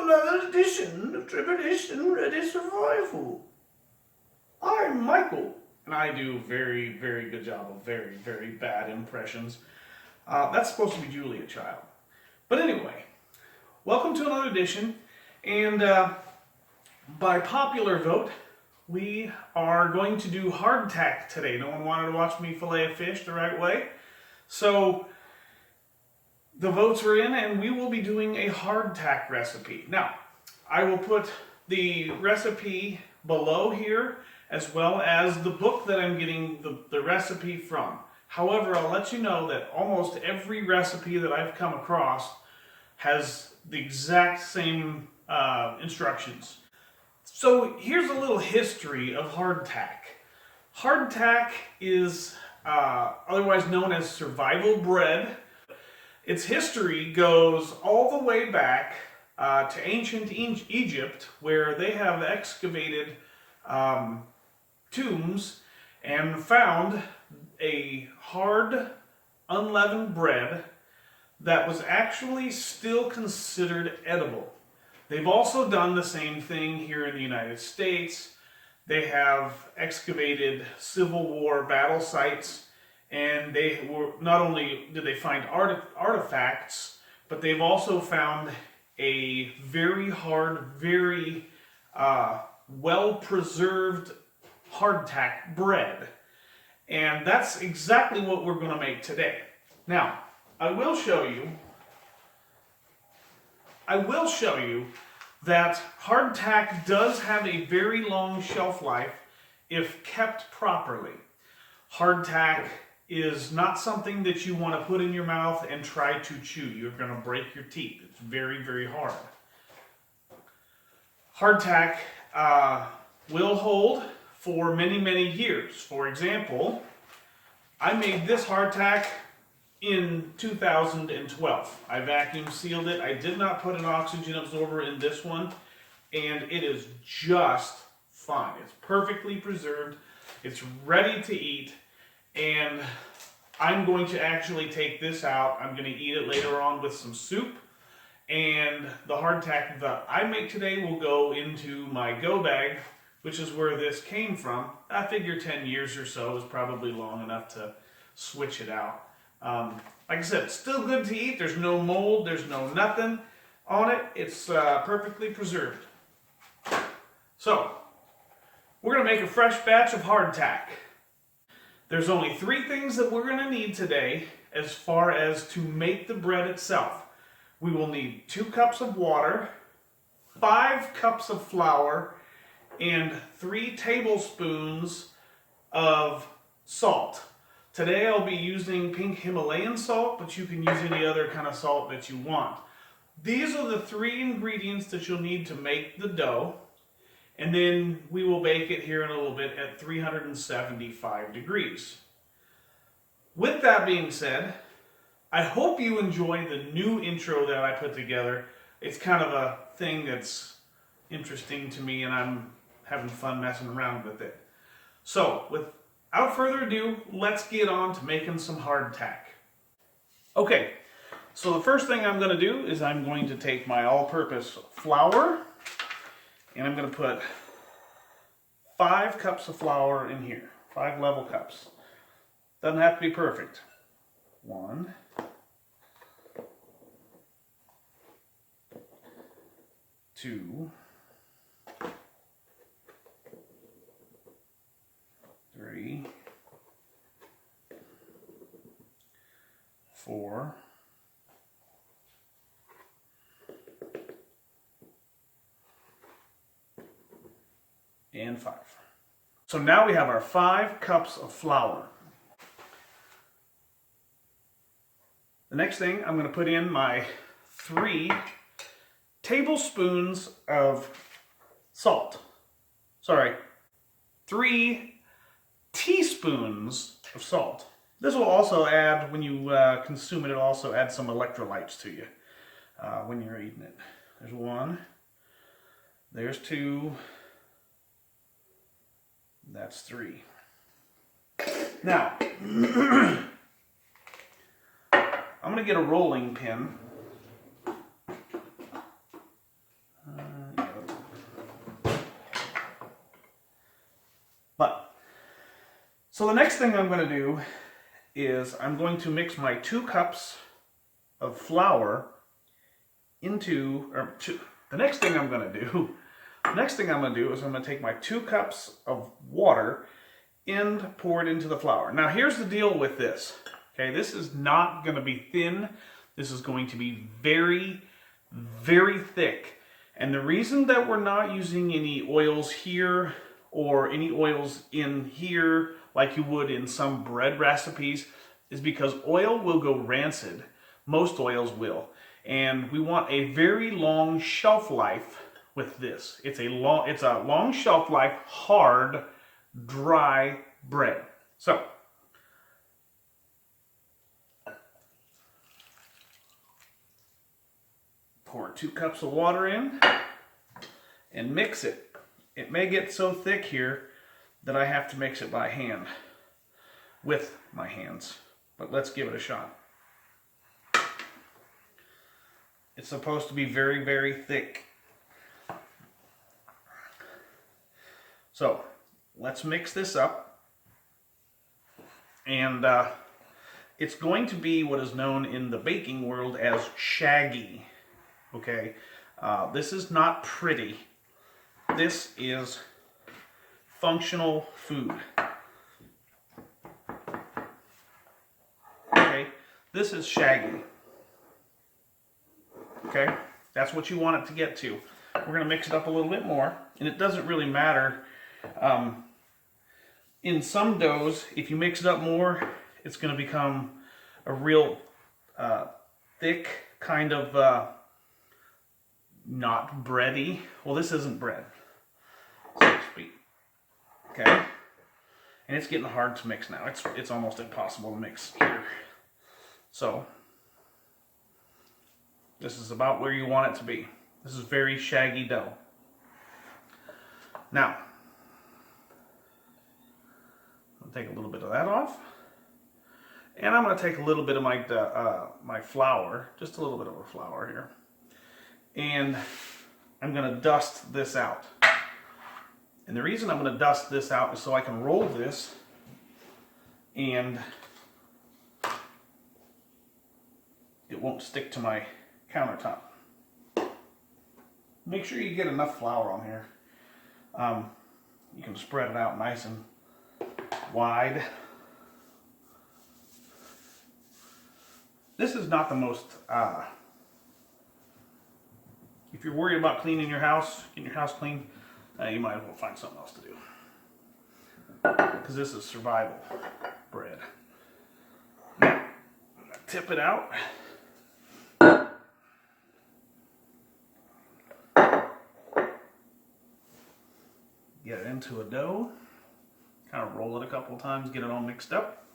another edition of Tribulation Ready Survival. I'm Michael, and I do very, very good job of very, very bad impressions. That's supposed to be Julia Child. But anyway, welcome to another edition, and by popular vote, we are going to do hardtack today. No one wanted to watch me fillet a fish the right way, so the votes were in, and we will be doing a hardtack recipe. Now, I will put the recipe below here, as well as the book that I'm getting the recipe from. However, I'll let you know that almost every recipe that I've come across has the exact same instructions. So here's a little history of hardtack. Hardtack is otherwise known as survival bread. Its history goes all the way back to ancient Egypt, where they have excavated tombs and found a hard, unleavened bread that was actually still considered edible. They've also done the same thing here in the United States. They have excavated Civil War battle sites, and they were not only did they find artifacts, but they've also found a very hard, very well-preserved hardtack bread. And that's exactly what we're going to make today. Now, I will show you that hardtack does have a very long shelf life if kept properly. Hardtack is not something that you want to put in your mouth and try to chew. You're going to break your teeth. It's very, very hard. Hardtack will hold for many, many years. For example, I made this hardtack in 2012. I vacuum sealed it. I did not put an oxygen absorber in this one, and it is just fine. It's perfectly preserved. It's ready to eat. And I'm going to actually take this out. I'm going to eat it later on with some soup. And the hardtack that I make today will go into my go bag, which is where this came from. I figure 10 years or so is probably long enough to switch it out. Like I said, it's still good to eat. There's no mold. There's no nothing on it. It's perfectly preserved. So, we're going to make a fresh batch of hardtack. There's only 3 things that we're going to need today as far as to make the bread itself. We will need 2 cups of water, 5 cups of flour, and 3 tablespoons of salt. Today I'll be using pink Himalayan salt, but you can use any other kind of salt that you want. These are the 3 ingredients that you'll need to make the dough. And then we will bake it here in a little bit at 375 degrees. With that being said, I hope you enjoy the new intro that I put together. It's kind of a thing that's interesting to me, and I'm having fun messing around with it. So, without further ado, let's get on to making some hardtack. Okay, so the first thing I'm going to do is I'm going to take my all-purpose flour, and I'm going to put 5 cups of flour in here. 5 level cups. Doesn't have to be perfect. 1, 2, 3, 4, and 5. So now we have our 5 cups of flour. The next thing, I'm going to put in my 3 tablespoons of salt. Sorry, 3 teaspoons of salt. This will also add, when you consume it, it'll also add some electrolytes to you when you're eating it. There's 1, there's 2, that's 3. Now, I'm going to get a rolling pin. So the next thing I'm going to do is I'm going to mix my 2 cups of flour into, the next thing I'm going to do is I'm going to take my 2 cups of water and pour it into the flour. Now here's the deal with this. Okay, this is not going to be thin. This is going to be very, very thick. And the reason that we're not using any oils here or any oils in here like you would in some bread recipes is because oil will go rancid. Most oils will. And we want a very long shelf life with this. It's a long shelf life, hard, dry bread. So, pour 2 cups of water in and mix it. It may get so thick here that I have to mix it by hand with my hands, but let's give it a shot. It's supposed to be very, very thick. So let's mix this up, and it's going to be what is known in the baking world as shaggy. Okay, this is not pretty. This is functional food. Okay, this is shaggy. Okay, that's what you want it to get to. We're going to mix it up a little bit more, and it doesn't really matter. In some doughs, if you mix it up more, it's going to become a real thick kind of not bready. Well, this isn't bread, so to speak. Okay, and it's getting hard to mix now. It's almost impossible to mix here. So this is about where you want it to be. This is very shaggy dough. Now, I'll take a little bit of that off, and I'm going to take a little bit of my flour, just a little bit of a flour here, and I'm going to dust this out. And the reason I'm going to dust this out is so I can roll this and it won't stick to my countertop. Make sure you get enough flour on here. You can spread it out nice and wide. This is not the most, if you're worried about cleaning your house, getting your house clean, you might as well find something else to do. Because this is survival bread. Now, I'm going to tip it out. Get it into a dough. Kind of roll it a couple of times, get it all mixed up.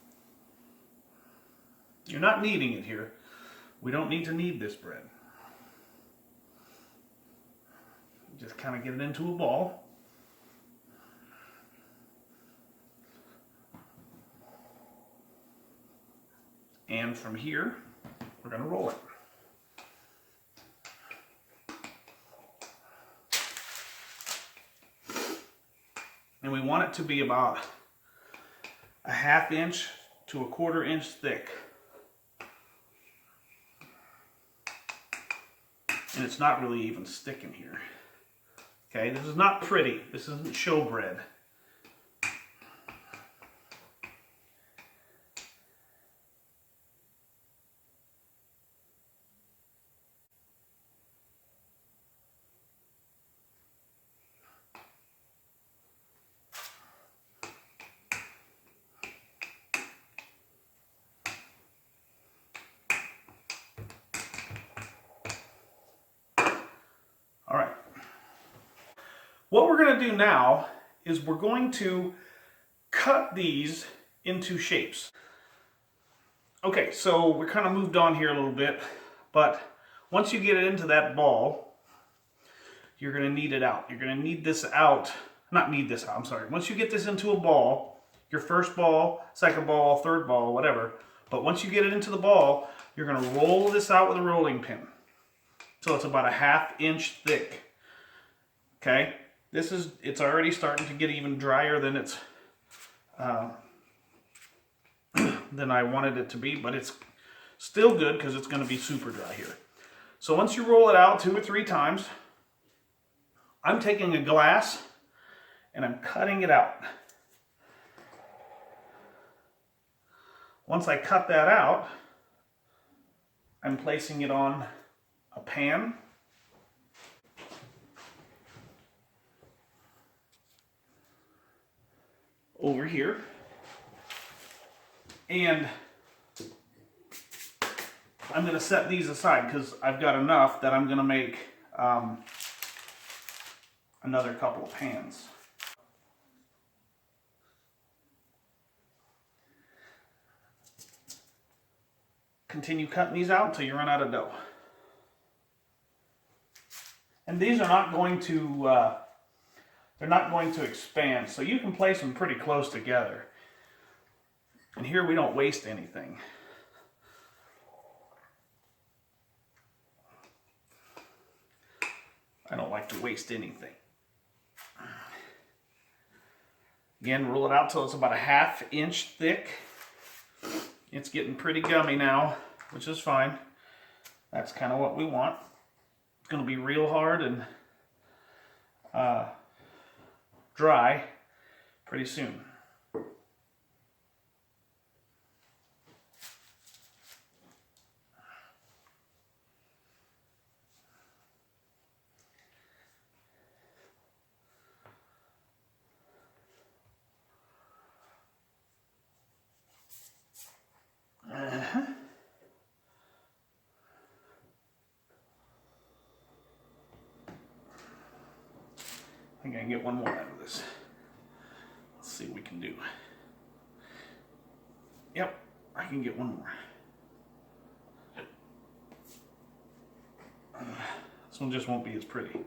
You're not kneading it here. We don't need to knead this bread. Just kind of get it into a ball. And from here, we're going to roll it. And we want it to be about a 1/2 inch to a 1/4 inch thick. And it's not really even sticking here. Okay, this is not pretty. This isn't showbread. All right. What we're going to do now is we're going to cut these into shapes. Okay, so we're kind of moved on here a little bit, but once you get it into that ball, you're going to knead it out. You're going to knead this out, not knead this out, I'm sorry. Once you get this into a ball, your first ball, second ball, third ball, whatever, but once you get it into the ball, you're going to roll this out with a rolling pin. So it's about a 1/2 inch thick. Okay, it's already starting to get even drier than than I wanted it to be, but it's still good because it's going to be super dry here. So once you roll it out 2 or 3 times, I'm taking a glass and I'm cutting it out. Once I cut that out, I'm placing it on a pan. Over here. And I'm going to set these aside because I've got enough that I'm going to make another couple of pans. Continue cutting these out until you run out of dough. And these are not going to they're not going to expand, so you can place them pretty close together. And here we don't waste anything. I don't like to waste anything. Again, roll it out till it's about a 1/2 inch thick. It's getting pretty gummy now, which is fine. That's kind of what we want. It's going to be real hard and dry pretty soon. I think I can get one more out of this. Let's see what we can do. Yep, I can get one more. This one just won't be as pretty.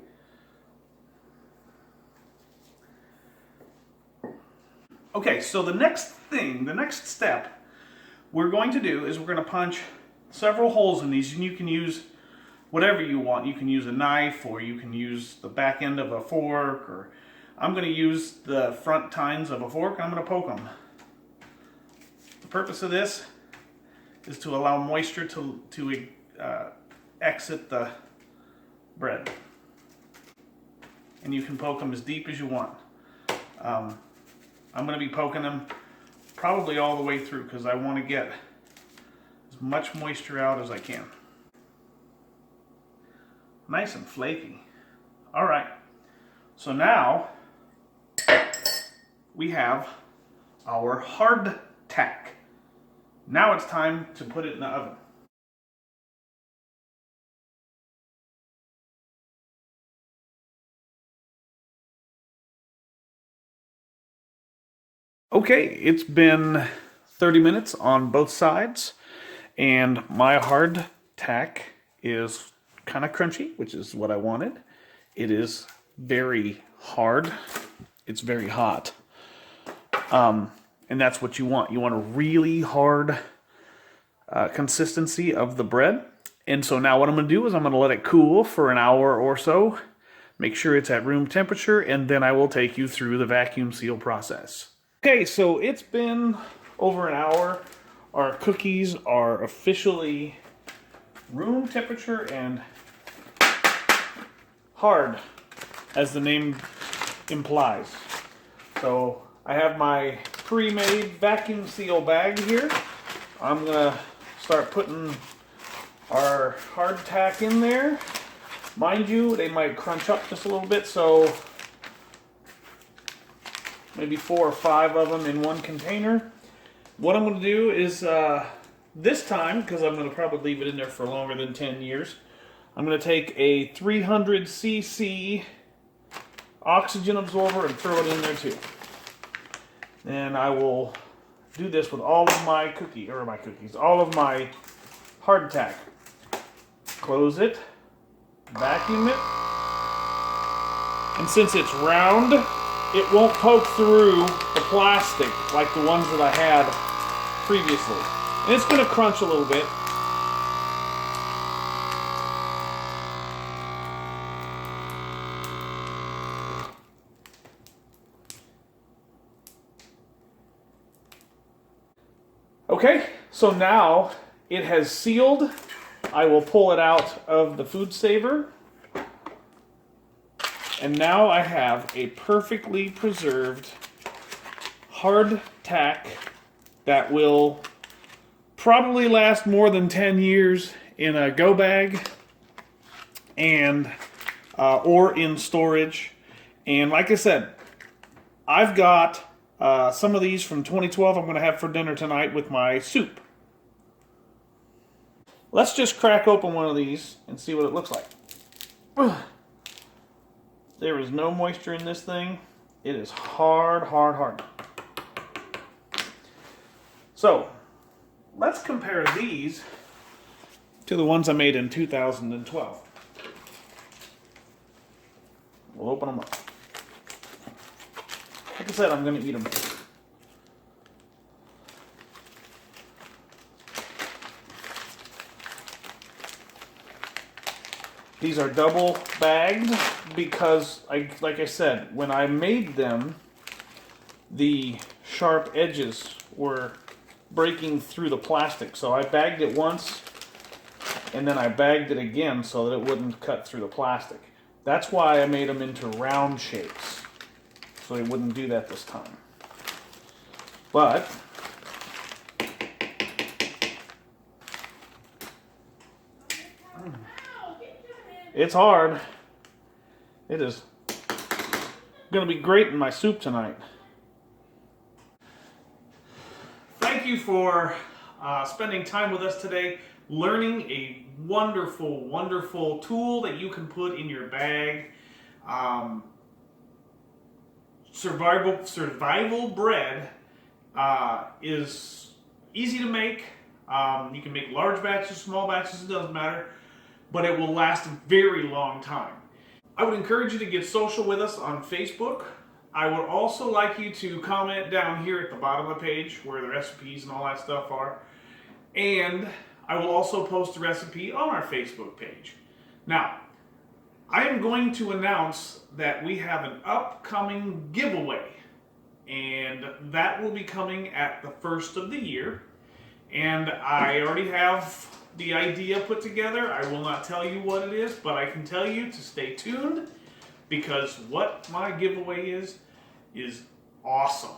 Okay, so the next step we're going to do is we're going to punch several holes in these, and you can use whatever you want. You can use a knife, or you can use the back end of a fork, or I'm going to use the front tines of a fork. I'm going to poke them. The purpose of this is to allow moisture to exit the bread. And you can poke them as deep as you want. I'm going to be poking them probably all the way through because I want to get as much moisture out as I can. Nice and flaky. All right, so now we have our hardtack. Now it's time to put it in the oven. Okay, it's been 30 minutes on both sides, and my hardtack is kind of crunchy, which is what I wanted. It is very hard. It's very hot. And that's what you want. You want a really hard consistency of the bread. And so now what I'm going to do is I'm going to let it cool for an hour or so. Make sure it's at room temperature, and then I will take you through the vacuum seal process. Okay, so it's been over an hour. Our cookies are officially room temperature and hard, as the name implies. So I have my pre-made vacuum seal bag here. I'm gonna start putting our hardtack in there. Mind you, they might crunch up just a little bit, so maybe 4 or 5 of them in one container. What I'm going to do is, this time, because I'm going to probably leave it in there for longer than 10 years, I'm going to take a 300cc oxygen absorber and throw it in there too. And I will do this with all of my all of my hardtack. Close it, vacuum it, and since it's round, it won't poke through the plastic like the ones that I had previously. And it's going to crunch a little bit. Okay, so now it has sealed. I will pull it out of the food saver. And now I have a perfectly preserved hardtack that will probably last more than 10 years in a go bag and or in storage. And like I said, I've got some of these from 2012 I'm going to have for dinner tonight with my soup. Let's just crack open one of these and see what it looks like. Ugh. There is no moisture in this thing. It is hard, hard, hard. So, let's compare these to the ones I made in 2012. We'll open them up. Like I said, I'm going to eat them. These are double bagged because, like I said, when I made them, the sharp edges were breaking through the plastic. So I bagged it once, and then I bagged it again so that it wouldn't cut through the plastic. That's why I made them into round shapes, so they wouldn't do that this time. But it's hard. It is going to be great in my soup tonight. Thank you for spending time with us today, learning a wonderful, wonderful tool that you can put in your bag. Survival bread is easy to make. You can make large batches, small batches, it doesn't matter. But it will last a very long time. I would encourage you to get social with us on Facebook. I would also like you to comment down here at the bottom of the page where the recipes and all that stuff are. And I will also post the recipe on our Facebook page. Now, I am going to announce that we have an upcoming giveaway. And that will be coming at the first of the year. And I already have the idea put together. I will not tell you what it is, but I can tell you to stay tuned because what my giveaway is awesome.